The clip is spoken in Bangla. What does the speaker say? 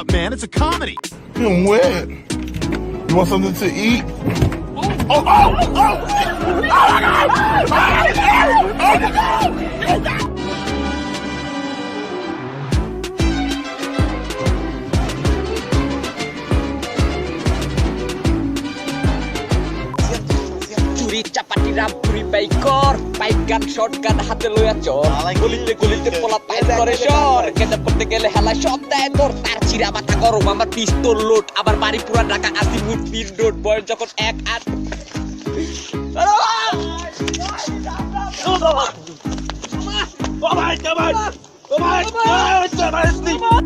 up, man. It's a comedy. I'm wet. You want something to eat? চুরি চাপাটি রামপুরি বাইকর পাইপ গান শর্ট গান হাতে লইয়া চল গলিতে গলিতে পোলা পাইপ করে সর কেটে পড়তে গেলে হেলা সব দেয় তোর তার চিরা মাথা গরম আমার পিস্তল লোড আবার বাড়ি পুরা ঢাকা আসি মুট তিন রোড বয়স যখন 1-8 Oh my God!